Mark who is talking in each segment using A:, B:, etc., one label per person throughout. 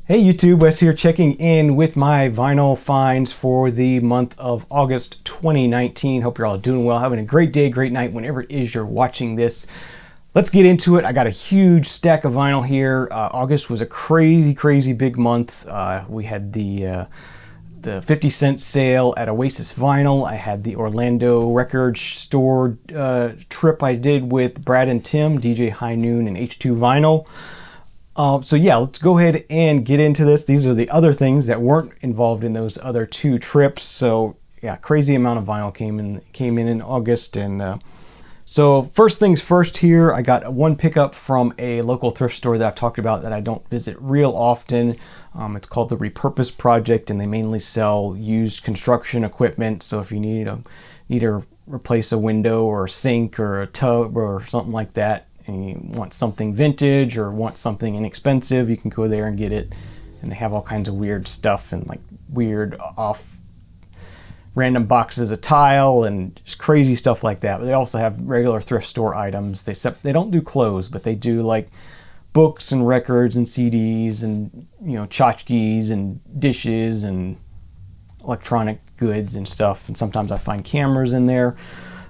A: Hey YouTube, Wes here checking in with my vinyl finds for the month of August 2019. Hope you're all doing well, having a great day, great night, whenever it is you're watching this. Let's get into it. I got a huge stack of vinyl here. August was a crazy big month. We had the 50-cent sale at Oasis Vinyl. I had the Orlando record store trip I did with Brad and Tim, DJ High Noon and H2 Vinyl. So yeah, let's go ahead and get into this. These are the other things that weren't involved in those other two trips. So yeah, crazy amount of vinyl came in August. And so first things first here, I got one pickup from a local thrift store that I've talked about that I don't visit real often. It's called the Repurpose Project, and they mainly sell used construction equipment. So if you need to replace a window or a sink or a tub or something like that, and you want something vintage or want something inexpensive, you can go there and get it. And they have all kinds of weird stuff and like weird off random boxes of tile and just crazy stuff like that. But they also have regular thrift store items. They don't do clothes, but they do like books and records and CDs and tchotchkes and dishes and electronic goods and stuff. And sometimes I find cameras in there.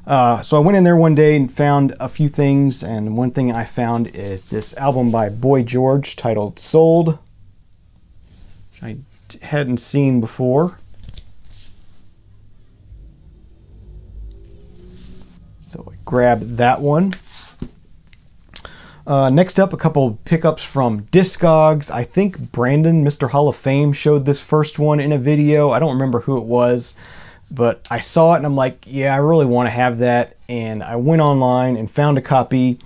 A: So I went in there one day and found a few things, and one thing I found is this album by Boy George titled Sold, which I hadn't seen before. So I grabbed that one. Next up, a couple pickups from Discogs. I think Brandon, Mr. Hall of Fame, showed this first one in a video. I don't remember who it was, but I saw it and I'm like, yeah, I really want to have that. And I went online and found a copy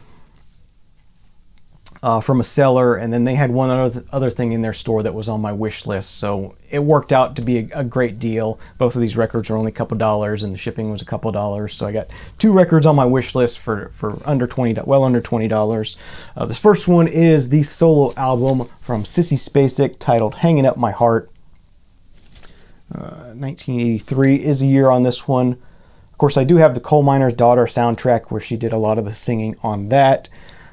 A: from a seller, and then they had one other thing in their store that was on my wish list. So it worked out to be a great deal. Both of these records are only a couple dollars, and the shipping was a couple dollars. So I got two records on my wish list for under $20. This first one is the solo album from Sissy Spacek titled Hanging Up My Heart. 1983 is a year on this one. Of course, I do have the Coal Miner's Daughter soundtrack where she did a lot of the singing on that.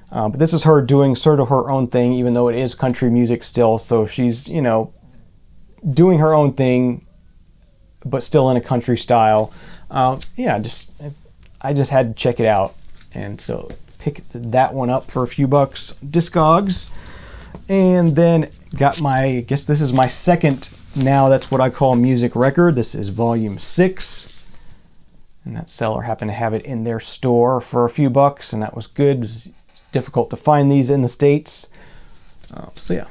A: But this is her doing sort of her own thing, even though it is country music still. So she's, doing her own thing, but still in a country style. I just had to check it out. And so picked that one up for a few bucks, Discogs. And then got I guess this is my second, now that's what I call music record. This is volume 6. And that seller happened to have it in their store for a few bucks, and that was good. It was difficult to find these in the States. So yeah,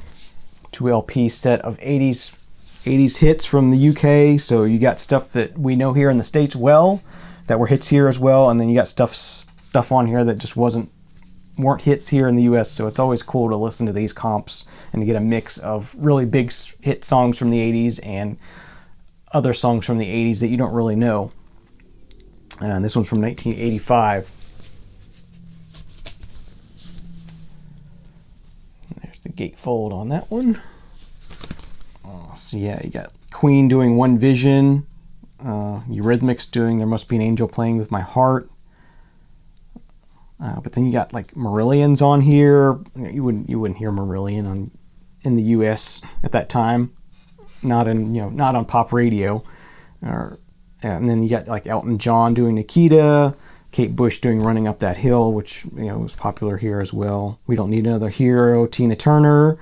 A: 2 LP set of 80s hits from the UK. So you got stuff that we know here in the States that were hits here as well, and then you got stuff on here that just weren't hits here in the US. So it's always cool to listen to these comps and to get a mix of really big hit songs from the 80s and other songs from the 80s that you don't really know. And this one's from 1985. There's the gatefold on that one. So yeah, you got Queen doing One Vision, Eurythmics doing There Must Be an Angel Playing With My Heart. But then you got like Marillion's on here. You wouldn't hear Marillion in the U.S. at that time, not on pop radio. And then you got like Elton John doing Nikita, Kate Bush doing Running Up That Hill, which was popular here as well. We Don't Need Another Hero, Tina Turner.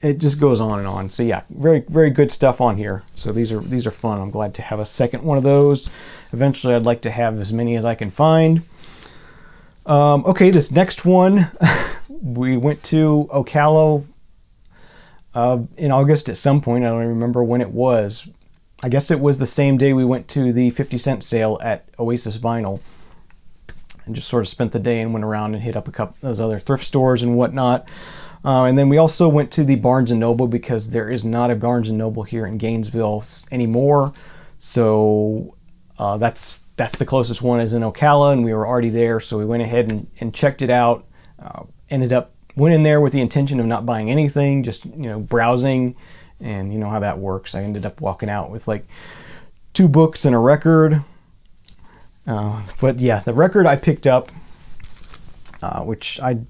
A: It just goes on and on. So yeah, very very good stuff on here. So these are fun. I'm glad to have a second one of those. Eventually, I'd like to have as many as I can find. Okay, this next one, we went to Ocala in August at some point. I don't even remember when it was. I guess it was the same day we went to the 50-cent sale at Oasis Vinyl, and just sort of spent the day and went around and hit up a couple of those other thrift stores and whatnot. And then we also went to the Barnes & Noble, because there is not a Barnes & Noble here in Gainesville anymore. So that's the closest one is in Ocala, and we were already there, so we went ahead and checked it out. Went in there with the intention of not buying anything, just browsing, and you know how that works. I ended up walking out with like 2 books and a record. But yeah, the record I picked up, which I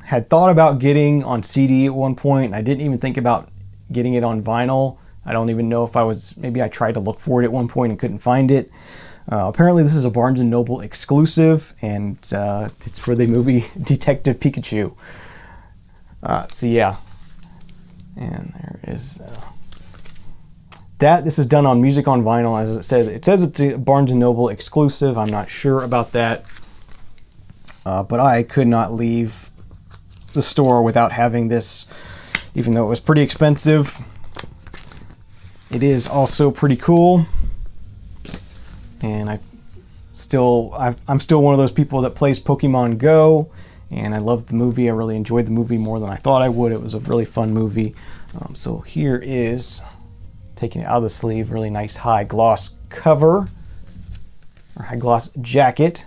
A: had thought about getting on CD at one point. I didn't even think about getting it on vinyl. I don't even know if maybe I tried to look for it at one point and couldn't find it. Apparently this is a Barnes & Noble exclusive, and it's for the movie Detective Pikachu. So yeah, and there is that. This is done on Music on Vinyl, as it says. It says it's a Barnes & Noble exclusive. I'm not sure about that, but I could not leave the store without having this, even though it was pretty expensive. It is also pretty cool, and I'm still one of those people that plays Pokemon Go, and I loved the movie. I really enjoyed the movie more than I thought I would. It was a really fun movie. So here is, taking it out of the sleeve, really nice high gloss cover, or high gloss jacket.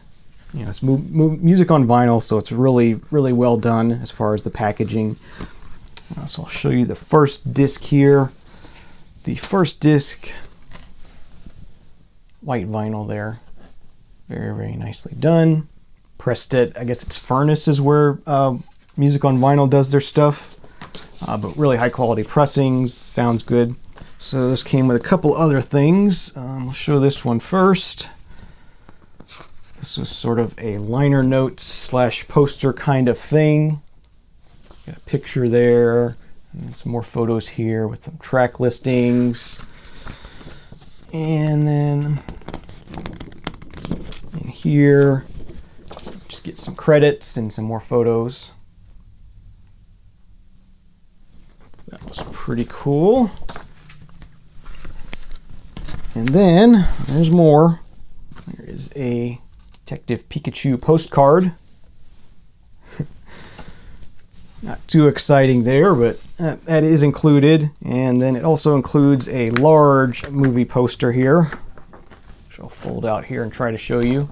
A: You know, it's music on vinyl, so it's really, really well done as far as the packaging. So I'll show you the first disc here. The first disc, white vinyl there, very, very nicely done. Pressed it, I guess it's Furnace is where Music on Vinyl does their stuff, but really high quality pressings, sounds good. So this came with a couple other things. I'll show this one first. This was sort of a liner notes / poster kind of thing. Got a picture there. And some more photos here with some track listings. And then in here, just get some credits and some more photos. That was pretty cool. And then there's more. There is a Detective Pikachu postcard. Not too exciting there, but that is included. And then it also includes a large movie poster here, which I'll fold out here and try to show you.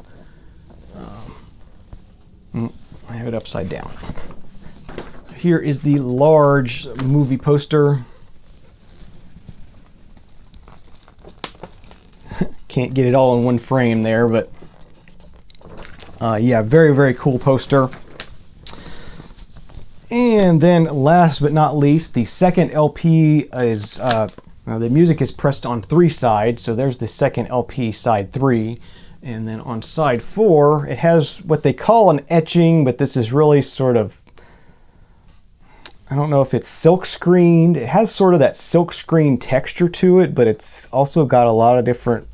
A: I have it upside down. So here is the large movie poster. Can't get it all in one frame there, but yeah, very, very cool poster. And then last but not least, the second LP is, the music is pressed on 3 sides, so there's the second LP, side 3. And then on side 4, it has what they call an etching, but this is really sort of, I don't know if it's silk screened. It has sort of that silk screen texture to it, but it's also got a lot of different,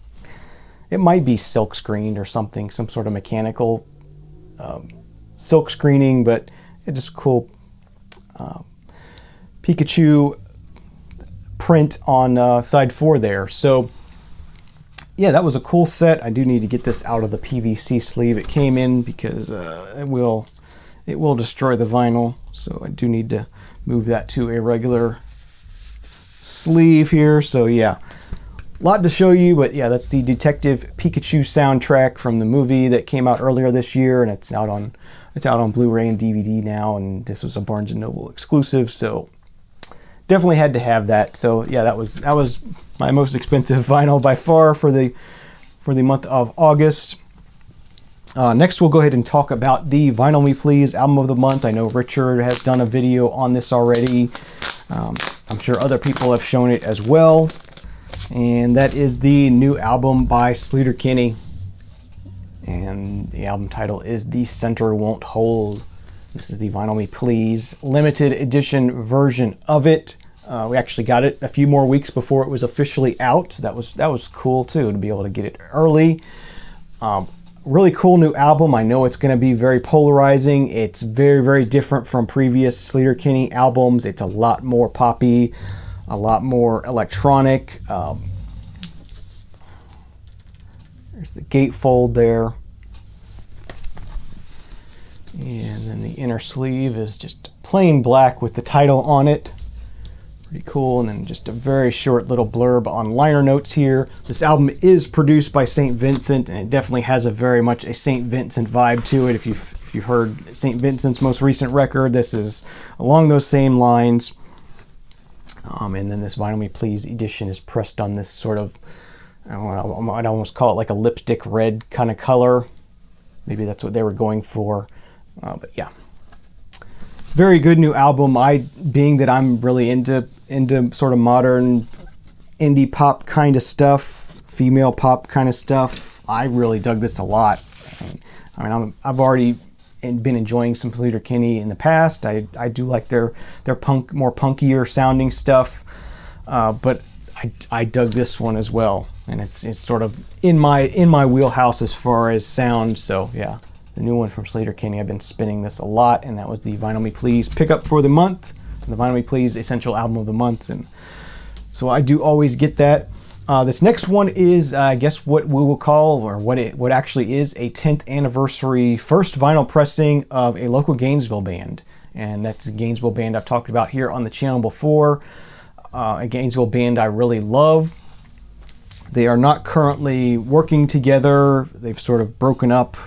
A: it might be silk screened or something, some sort of mechanical silk screening, but it's just cool. Pikachu print on side 4 there. So yeah, that was a cool set. I do need to get this out of the PVC sleeve it came in, because it will destroy the vinyl. So I do need to move that to a regular sleeve here. So yeah, a lot to show you, but yeah, that's the Detective Pikachu soundtrack from the movie that came out earlier this year, and it's out on Blu-ray and DVD now, and this was a Barnes & Noble exclusive, so definitely had to have that. So yeah, that was my most expensive vinyl by far for the month of August. Next, we'll go ahead and talk about the Vinyl Me Please album of the month. I know Richard has done a video on this already. I'm sure other people have shown it as well. And that is the new album by SleaterKinney. And the album title is The Center Won't Hold. This is the Vinyl Me Please limited edition version of it. We actually got it a few more weeks before it was officially out. So that was cool too, to be able to get it early. Really cool new album. I know it's going to be very polarizing. It's very, very different from previous SleaterKinney albums. It's a lot more poppy, a lot more electronic. There's the gatefold there. And then the inner sleeve is just plain black with the title on it. Pretty cool. And then just a very short little blurb on liner notes here. This album is produced by St. Vincent, and it definitely has a very much a St. Vincent vibe to it. If you've heard St. Vincent's most recent record, this is along those same lines. And then this Vinyl Me Please edition is pressed on this sort of, I'd almost call it like a lipstick red kind of color. Maybe that's what they were going for. But yeah, very good new album. Being that I'm really into into sort of modern indie pop kind of stuff, female pop kind of stuff. I really dug this a lot. I mean, I've already been enjoying some SleaterKinney in the past. I do like their more punkier sounding stuff, but I dug this one as well, and it's sort of in my wheelhouse as far as sound. So yeah, the new one from SleaterKinney, I've been spinning this a lot, and that was the Vinyl Me Please pickup for the month, the Vinyl Me Please Essential Album of the Month, and so I do always get that. This next one is, I guess, what we will call, or what actually is, a 10th anniversary first vinyl pressing of a local Gainesville band. And that's a Gainesville band I've talked about here on the channel before. A Gainesville band I really love. They are not currently working together. They've sort of broken up.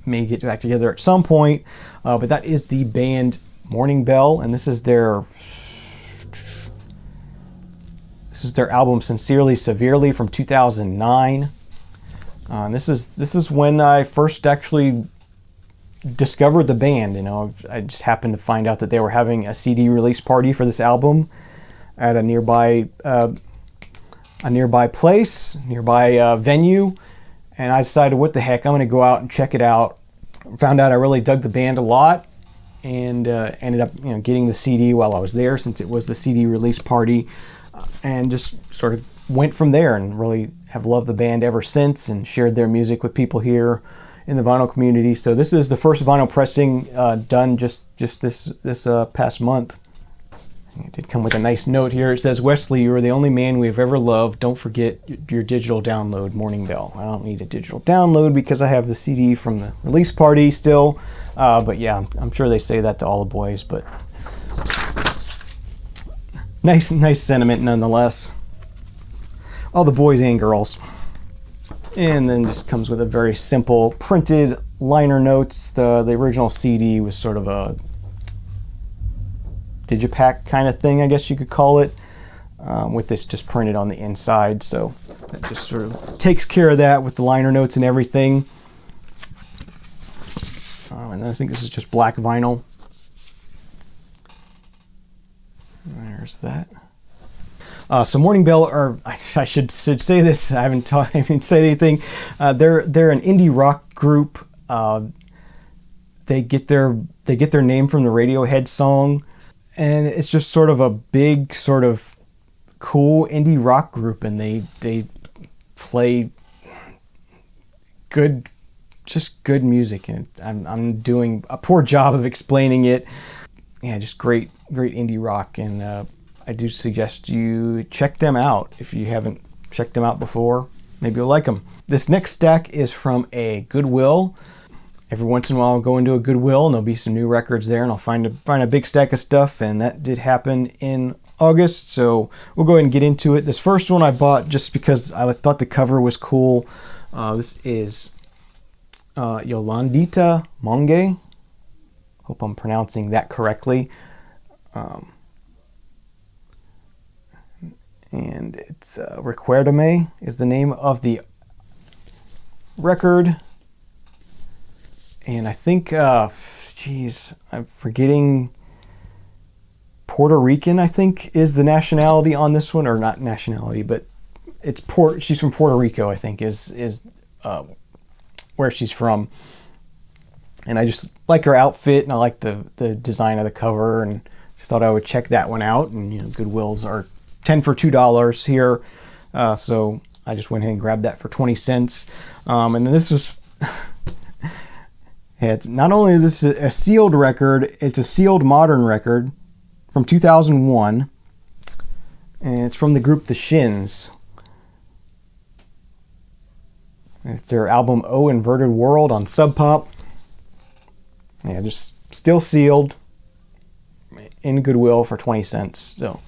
A: May get back together at some point. But that is the band Morning Bell, and this is their album Sincerely Severely from 2009. This is when I first actually discovered the band. You know, I just happened to find out that they were having a CD release party for this album at a nearby venue, and I decided, what the heck, I'm going to go out and check it out. Found out I really dug the band a lot, and ended up getting the CD while I was there, since it was the CD release party. And just sort of went from there, and really have loved the band ever since, and shared their music with people here in the vinyl community. So this is the first vinyl pressing done just this past month. It did come with a nice note here. It says, "Wesley, you are the only man we've ever loved. Don't forget your digital download, Morning Bell." I don't need a digital download because I have the CD from the release party still. But yeah, I'm sure they say that to all the boys, but nice sentiment nonetheless. All the boys and girls. And then just comes with a very simple printed liner notes. The original CD was sort of a digipack kind of thing, I guess you could call it, with this just printed on the inside. So that just sort of takes care of that with the liner notes and everything. And I think this is just black vinyl. There's that. So Morning Bell, or I should say this, I haven't said anything. They're an indie rock group. They get their name from the Radiohead song, and it's just sort of a big, sort of cool indie rock group, and they play good music, and I'm doing a poor job of explaining it. Yeah, just great indie rock, and I do suggest you check them out if you haven't checked them out before. Maybe you'll like them. This next stack is from a Goodwill. Every once in a while I'll go into a Goodwill and there'll be some new records there, and I'll find a big stack of stuff, and that did happen in August, so we'll go ahead and get into it. This first one I bought just because I thought the cover was cool. This is Yolanda Monge. Hope I'm pronouncing that correctly. And it's Recuérdame is the name of the record. And I think, I'm forgetting, Puerto Rican, I think, is the nationality on this one. Or not nationality, but it's she's from Puerto Rico, I think, is where she's from. And I just like her outfit, and I like the design of the cover, and just thought I would check that one out. And Goodwills are 10 for $2 here, so I just went ahead and grabbed that for 20 cents. And then this was, it's not only is this a sealed record, it's a sealed modern record from 2001, and it's from the group The Shins. It's their album Oh Inverted World on Sub Pop. Yeah, just still sealed in Goodwill for 20 cents. So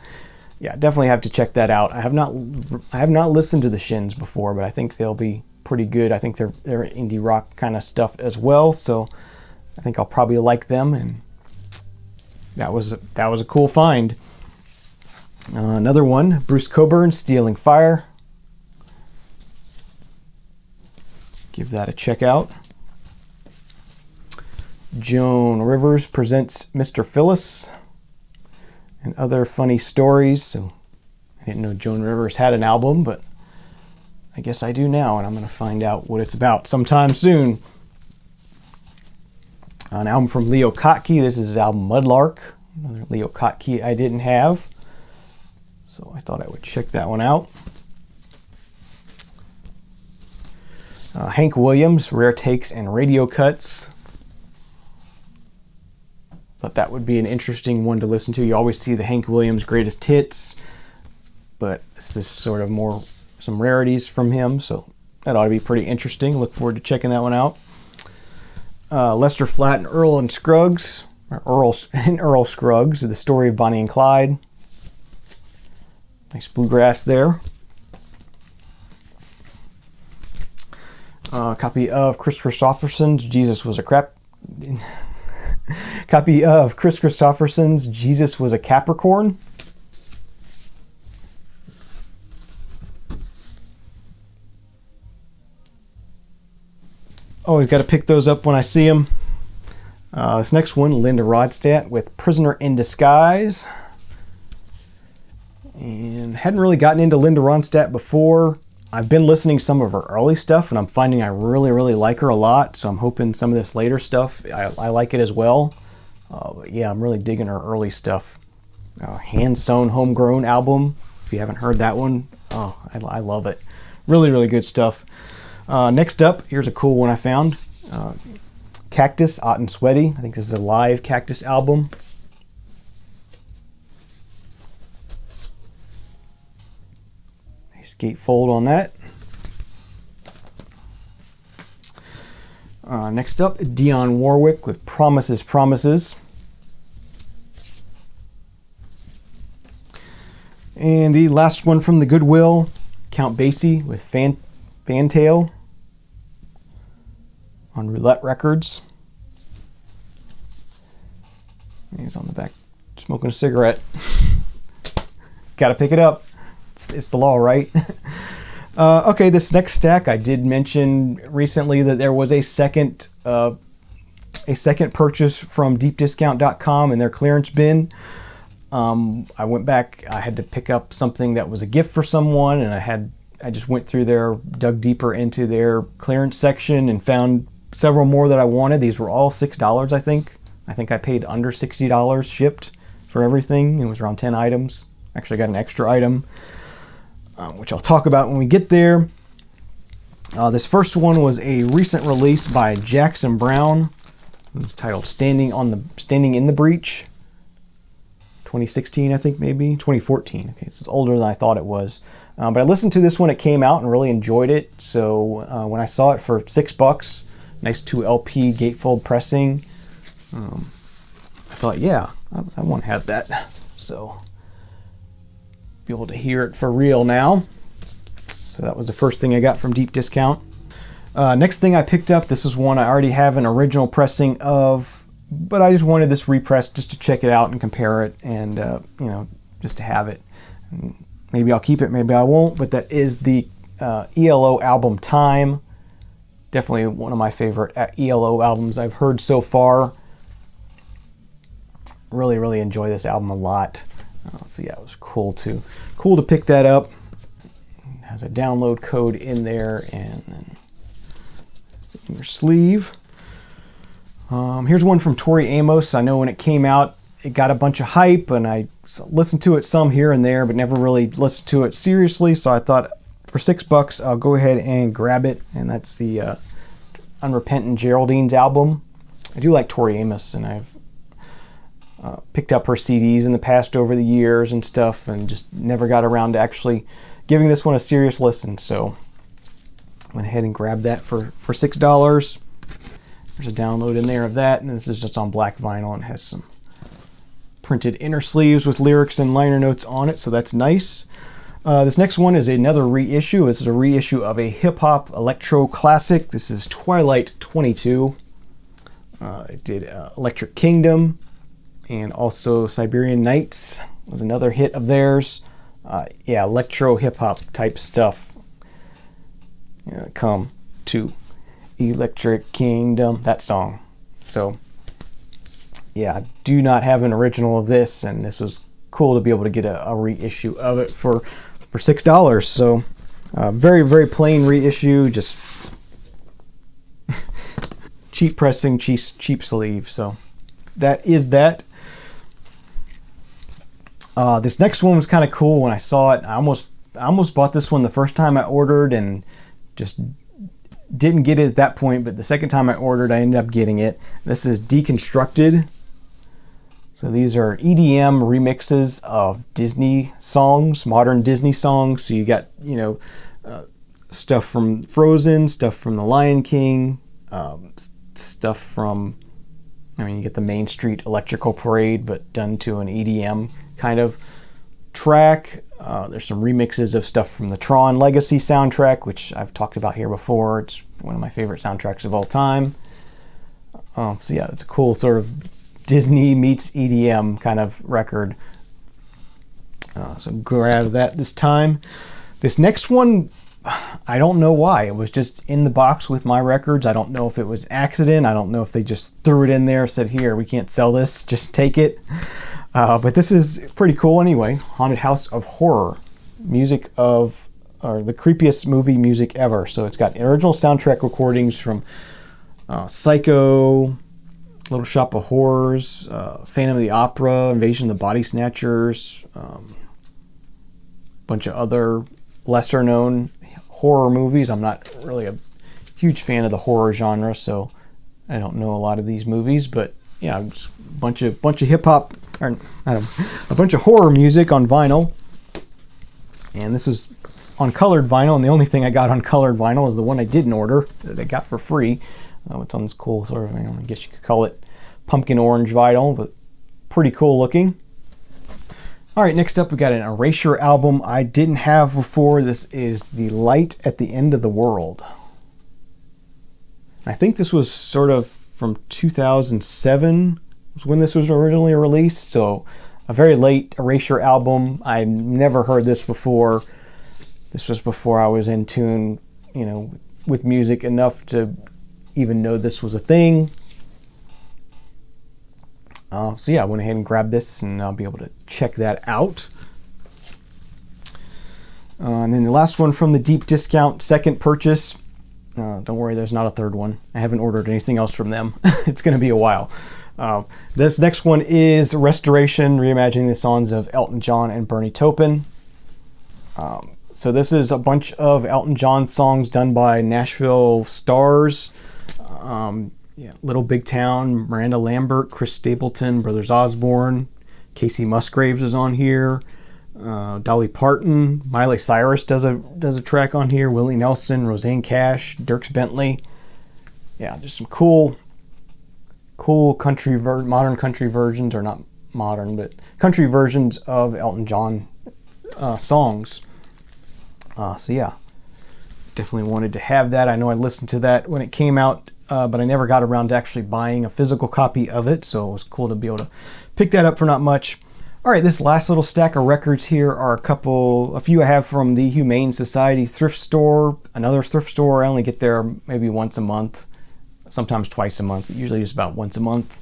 A: yeah, definitely have to check that out. I have not listened to the Shins before, but I think they'll be pretty good. I think they're indie rock kind of stuff as well, so I think I'll probably like them. And that was a cool find. Another one, Bruce Coburn, Stealing Fire. Give that a check out. Joan Rivers presents Mr. Phyllis. and other funny stories. So I didn't know Joan Rivers had an album, but I guess I do now, and I'm going to find out what it's about sometime soon. An album from Leo Kottke. This is his album Mudlark. Another Leo Kottke I didn't have, so I thought I would check that one out. Hank Williams, Rare Takes and Radio Cuts. Thought that would be an interesting one to listen to. You always see the Hank Williams greatest hits, but this is sort of more some rarities from him, so that ought to be pretty interesting. Look forward to checking that one out. Lester Flatt and Earl Scruggs, Earl Scruggs, The Story of Bonnie and Clyde. Nice bluegrass there. Copy of Chris Christopherson's Jesus Was a Crap. Copy of Chris Christopherson's Jesus Was a Capricorn. Always got to pick those up when I see them. This next one, Linda Ronstadt with Prisoner in Disguise. And hadn't really gotten into Linda Ronstadt before. I've been listening to some of her early stuff, and I'm finding I really, really like her a lot. So I'm hoping some of this later stuff, I like it as well. But yeah, I'm really digging her early stuff. Hand-sewn Homegrown album. If you haven't heard that one, I love it. Really, really good stuff. Next up, here's a cool one I found. Cactus, Hot and Sweaty. I think this is a live Cactus album. Nice gatefold on that. Next up, Dionne Warwick with Promises, Promises. And the last one from the Goodwill, Count Basie with Fantail on Roulette Records. He's on the back smoking a cigarette. Gotta pick it up. It's the law, right? Okay, this next stack, I did mention recently that there was a second purchase from deepdiscount.com in their clearance bin. I went back, I had to pick up something that was a gift for someone, and I just went through there, dug deeper into their clearance section, and found several more that I wanted. These were all $6, I think. I think I paid under $60 shipped for everything. It was around 10 items. Actually, I got an extra item, which I'll talk about when we get there. This first one was a recent release by Jackson Browne. It was titled Standing in the Breach. 2016, I think, maybe 2014. Okay, this is older than I thought it was. But I listened to this when it came out and really enjoyed it. So when I saw it for $6, nice 2 LP gatefold pressing, I thought, yeah, I want to have that. So be able to hear it for real now. So that was the first thing I got from Deep Discount. Next thing I picked up, this is one I already have an original pressing of, but I just wanted this repressed just to check it out and compare it, and just to have it. And maybe I'll keep it, maybe I won't, but that is the ELO album Time. Definitely one of my favorite ELO albums I've heard so far. Really, really enjoy this album a lot. So yeah, it was cool to pick that up. It has a download code in there, and then in your sleeve. Here's one from Tori Amos. I know when it came out, it got a bunch of hype, and I listened to it some here and there, but never really listened to it seriously. So I thought, for $6, I'll go ahead and grab it, and that's the Unrepentant Geraldine's album. I do like Tori Amos, and I've picked up her CDs in the past over the years and stuff, and just never got around to actually giving this one a serious listen. So I went ahead and grabbed that for $6. There's a download in there of that, and this is just on black vinyl and has some printed inner sleeves with lyrics and liner notes on it, so that's nice. This next one is another reissue. This is a reissue of a hip-hop electro classic. This is Twilight 22. It did Electric Kingdom, and also Siberian Nights was another hit of theirs. Yeah, electro hip-hop type stuff. Come to Electric Kingdom, that song. So yeah, I do not have an original of this, and this was cool to be able to get a reissue of it for $6. So very, very plain reissue, just cheap pressing, cheap sleeve. So that is that. This next one was kind of cool when I saw it. I almost bought this one the first time I ordered and just didn't get it at that point, but the second time I ordered, I ended up getting it. This is Deconstructed. So these are EDM remixes of Disney songs, modern Disney songs. So you got, stuff from Frozen, stuff from The Lion King, stuff from, you get the Main Street Electrical Parade, but done to an EDM kind of track. There's some remixes of stuff from the Tron Legacy soundtrack, which I've talked about here before. It's one of my favorite soundtracks of all time. So yeah, it's a cool sort of Disney meets EDM kind of record. So grab that this time. This next one, I don't know why. It was just in the box with my records. I don't know if it was accident. I don't know if they just threw it in there, said, here, we can't sell this, just take it. But this is pretty cool anyway. Haunted House of Horror. Music of, or the creepiest movie music ever. So it's got original soundtrack recordings from Psycho, Little Shop of Horrors, Phantom of the Opera, Invasion of the Body Snatchers, bunch of other lesser known horror movies. I'm not really a huge fan of the horror genre, so I don't know a lot of these movies, but yeah, it's a bunch of hip hop, or a bunch of horror music on vinyl. And this is on colored vinyl, and the only thing I got on colored vinyl is the one I didn't order that I got for free. It's on this cool sort of, I guess you could call it pumpkin orange vinyl, but pretty cool looking. All right, next up we got an Erasure album I didn't have before. This is The Light at the End of the World. I think this was sort of from 2007 was when this was originally released, so a very late Erasure album. I never heard this before. This was before I was in tune, with music enough to even know this was a thing. So yeah, I went ahead and grabbed this, and I'll be able to check that out. And then the last one from the deep discount, second purchase. Don't worry, there's not a third one. I haven't ordered anything else from them. It's going to be a while. This next one is Restoration, reimagining the songs of Elton John and Bernie Taupin. So this is a bunch of Elton John songs done by Nashville stars. Little Big Town, Miranda Lambert, Chris Stapleton, Brothers Osborne, Casey Musgraves is on here, Dolly Parton, Miley Cyrus does a track on here, Willie Nelson, Roseanne Cash, Dierks Bentley. Yeah, just some cool country modern country versions, or not modern, but country versions of Elton John songs. So yeah, definitely wanted to have that. I know I listened to that when it came out, but I never got around to actually buying a physical copy of it, so it was cool to be able to pick that up for not much. All right, this last little stack of records here are a few I have from the Humane Society thrift store, another thrift store. I only get there maybe once a month, sometimes twice a month, but usually just about once a month,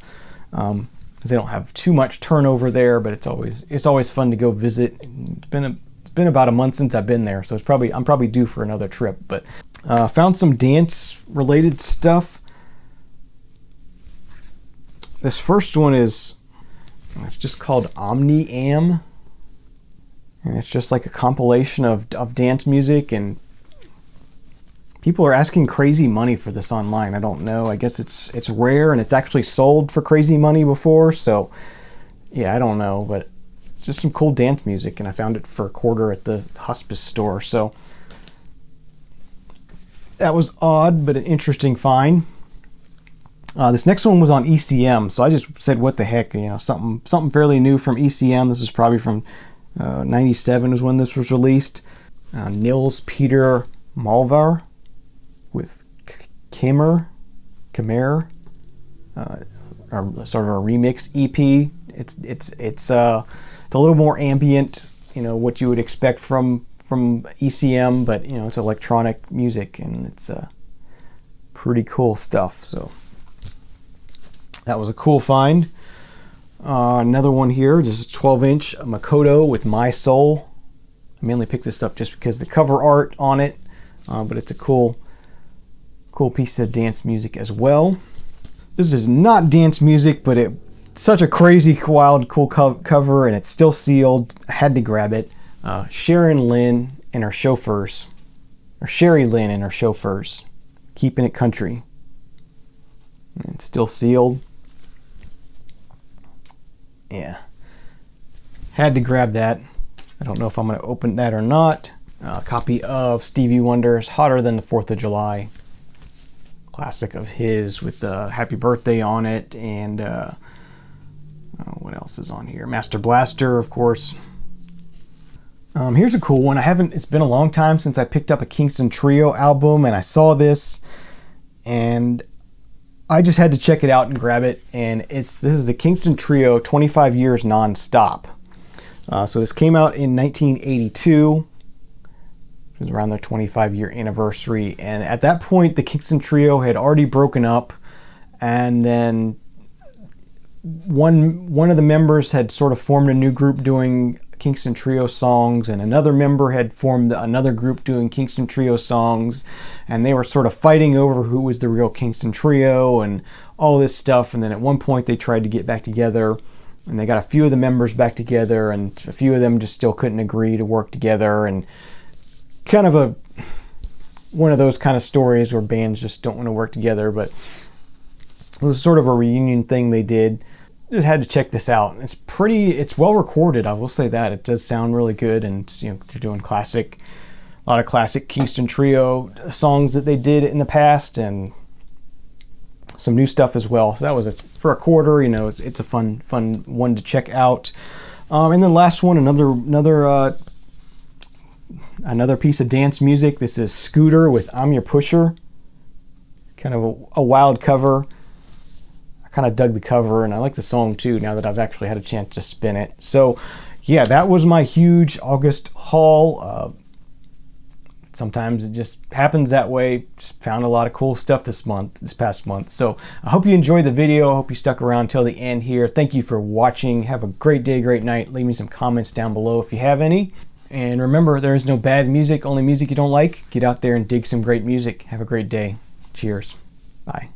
A: because they don't have too much turnover there, but it's always fun to go visit. It's been about a month since I've been there, so I'm probably due for another trip, but found some dance related stuff. This first one it's just called Omni Am, and it's just like a compilation of dance music, and people are asking crazy money for this online. I don't know, I guess it's rare, and it's actually sold for crazy money before, so yeah, I don't know, but it's just some cool dance music, and I found it for $1 at the hospice store, so that was odd, but an interesting find. This next one was on ECM, so I just said, what the heck, something fairly new from ECM. This is probably from 97 is when this was released. Nils Peter Malvar with Khmer, or sort of a remix EP. It's a little more ambient, what you would expect from ECM, but it's electronic music, and it's pretty cool stuff. So that was a cool find. Another one here, this is 12-inch Makoto with My Soul. I mainly picked this up just because the cover art on it, but it's a cool piece of dance music as well. This is not dance music, but it's such a crazy, wild, cool cover, and it's still sealed. I had to grab it. Sharon Lin and her chauffeurs, or Sherry Lin and her chauffeurs, keeping it country. And it's still sealed. Yeah, had to grab that. I don't know if I'm going to open that or not. A copy of Stevie Wonder's Hotter Than the 4th of July. Classic of his with the Happy Birthday on it. And what else is on here? Master Blaster, of course. Here's a cool one. It's been a long time since I picked up a Kingston Trio album, and I saw this, and I just had to check it out and grab it. And this is the Kingston Trio 25 Years Non-Stop. So this came out in 1982. It was around their 25-year anniversary, and at that point the Kingston Trio had already broken up, and then one of the members had sort of formed a new group doing Kingston Trio songs, and another member had formed another group doing Kingston Trio songs, and they were sort of fighting over who was the real Kingston Trio and all this stuff. And then at one point they tried to get back together, and they got a few of the members back together, and a few of them just still couldn't agree to work together, and kind of one of those kind of stories where bands just don't want to work together. But this is sort of a reunion thing they did. Just had to check this out. It's well recorded, I will say that. It does sound really good, and they're doing a lot of classic Kingston Trio songs that they did in the past, and some new stuff as well. So that was for a quarter, it's a fun one to check out. And then last one, another piece of dance music. This is Scooter with I'm Your Pusher. Kind of a wild cover. Kind of dug the cover, and I like the song too now that I've actually had a chance to spin it. So yeah, that was my huge August haul. Sometimes it just happens that way. Just found a lot of cool stuff this past month. So I hope you enjoyed the video. I hope you stuck around till the end here. Thank you for watching. Have a great day, great night. Leave me some comments down below if you have any. And remember, there is no bad music, only music you don't like. Get out there and dig some great music. Have a great day. Cheers. Bye.